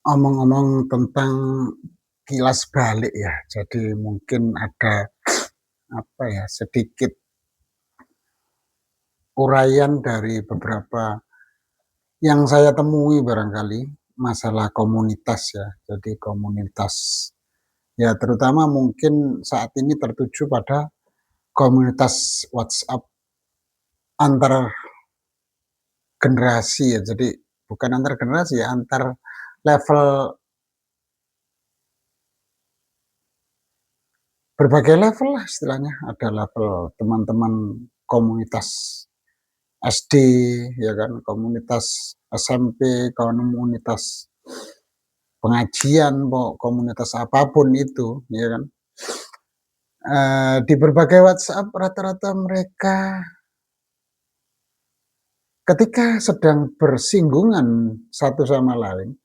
Omong-omong tentang kilas balik ya, jadi mungkin ada, apa ya, sedikit uraian dari beberapa yang saya temui barangkali, masalah komunitas ya. Jadi komunitas, ya terutama mungkin saat ini tertuju pada komunitas WhatsApp antar generasi ya. Jadi bukan antar generasi ya, antar level, berbagai level lah istilahnya. Ada level teman-teman komunitas SD, ya kan, komunitas SMP, komunitas pengajian, komunitas apapun itu, ya kan. Di berbagai WhatsApp rata-rata mereka ketika sedang bersinggungan satu sama lain,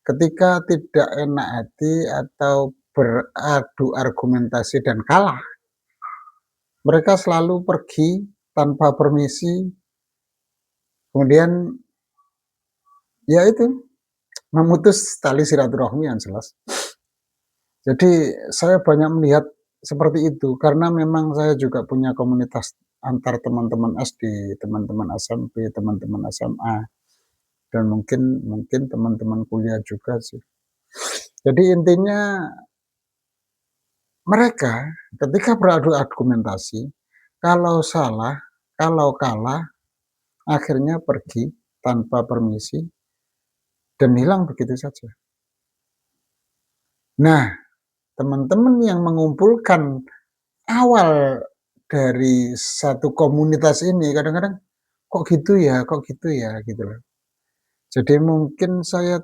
ketika tidak enak hati atau beradu argumentasi dan kalah, mereka selalu pergi tanpa permisi, kemudian ya itu, memutus tali silaturahmi yang jelas. Jadi saya banyak melihat seperti itu, karena memang saya juga punya komunitas antar teman-teman SD, teman-teman SMP, teman-teman SMA, dan mungkin mungkin teman-teman kuliah juga sih. Jadi intinya mereka ketika beradu argumentasi, kalau salah, kalau kalah, akhirnya pergi tanpa permisi dan hilang begitu saja. Nah, teman-teman yang mengumpulkan awal dari satu komunitas ini kadang-kadang, "Kok gitu ya, kok gitu ya?" Gitu loh. Jadi mungkin saya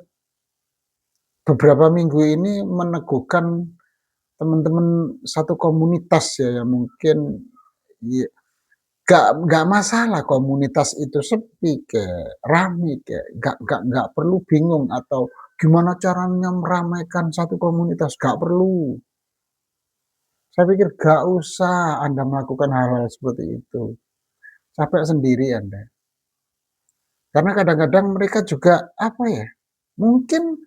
beberapa minggu ini meneguhkan teman-teman satu komunitas ya, yang mungkin ya nggak masalah komunitas itu sepi kek, rame kek, nggak perlu bingung atau gimana caranya meramaikan satu komunitas, nggak perlu. Saya pikir nggak usah Anda melakukan hal-hal seperti itu, capek sendiri Anda. Karena kadang-kadang mereka juga, apa ya, mungkin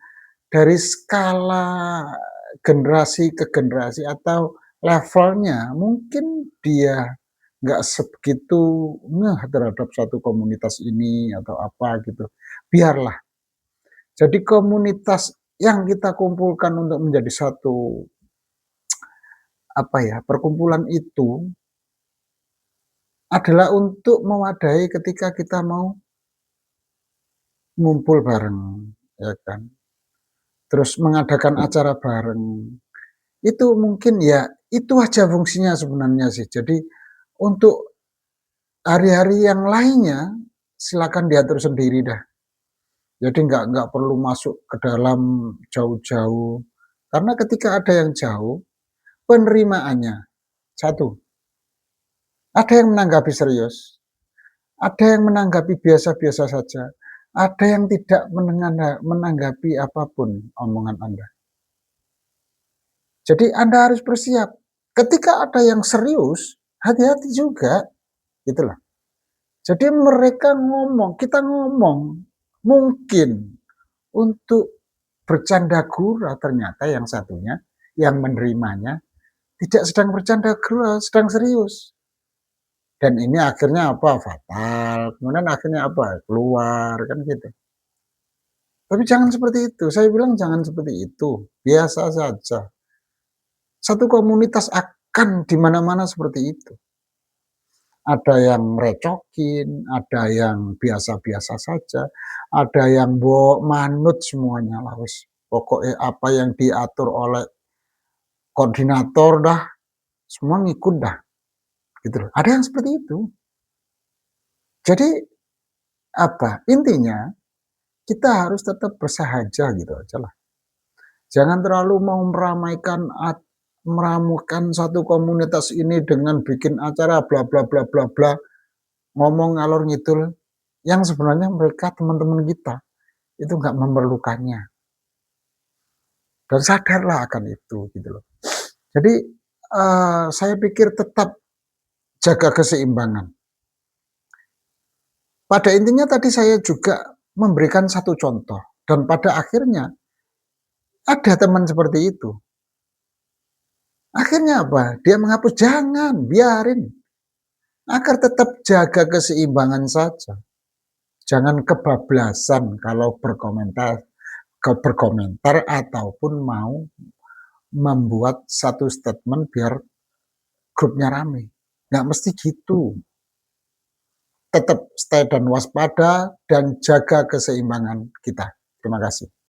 dari skala generasi ke generasi atau levelnya, mungkin dia nggak sebegitu ngeh terhadap satu komunitas ini atau apa gitu. Biarlah. Jadi komunitas yang kita kumpulkan untuk menjadi satu, apa ya, perkumpulan itu adalah untuk mewadahi ketika kita mau ngumpul bareng, ya kan. Terus mengadakan acara bareng. Itu mungkin ya, itu aja fungsinya sebenarnya sih. Jadi untuk hari-hari yang lainnya silakan diatur sendiri dah. Jadi nggak perlu masuk ke dalam jauh-jauh. Karena ketika ada yang jauh, penerimaannya satu, ada yang menanggapi serius, ada yang menanggapi biasa-biasa saja, ada yang tidak menanggapi apapun omongan Anda. Jadi Anda harus bersiap. Ketika ada yang serius, hati-hati juga, gitu loh. Jadi mereka ngomong, kita ngomong, mungkin untuk bercanda gurau, ternyata yang satunya, yang menerimanya, tidak sedang bercanda gurau, sedang serius. Dan ini akhirnya apa? Fatal. Kemudian akhirnya apa? Keluar, kan gitu. Tapi jangan seperti itu. Saya bilang jangan seperti itu. Biasa saja. Satu komunitas akan di mana-mana seperti itu. Ada yang recokin, ada yang biasa-biasa saja, ada yang manut semuanya lah wis. Pokoknya apa yang diatur oleh koordinator dah, semua ngikut dah, gitu loh. Ada yang seperti itu. Jadi apa? Intinya kita harus tetap bersahaja gitu aja lah. Jangan terlalu mau meramukan satu komunitas ini dengan bikin acara bla bla bla bla bla, ngomong ngalor ngidul, yang sebenarnya mereka teman-teman kita itu nggak memerlukannya. Dan sadarlah akan itu gitu loh. Jadi saya pikir tetap jaga keseimbangan. Pada intinya tadi saya juga memberikan satu contoh, dan pada akhirnya Ada teman seperti itu. Akhirnya apa? Dia menghapus, jangan, biarin. Agar tetap jaga keseimbangan saja. Jangan kebablasan kalau berkomentar ataupun mau membuat satu statement biar grupnya rame. Nggak mesti gitu. Tetap stay dan waspada dan jaga keseimbangan kita. Terima kasih.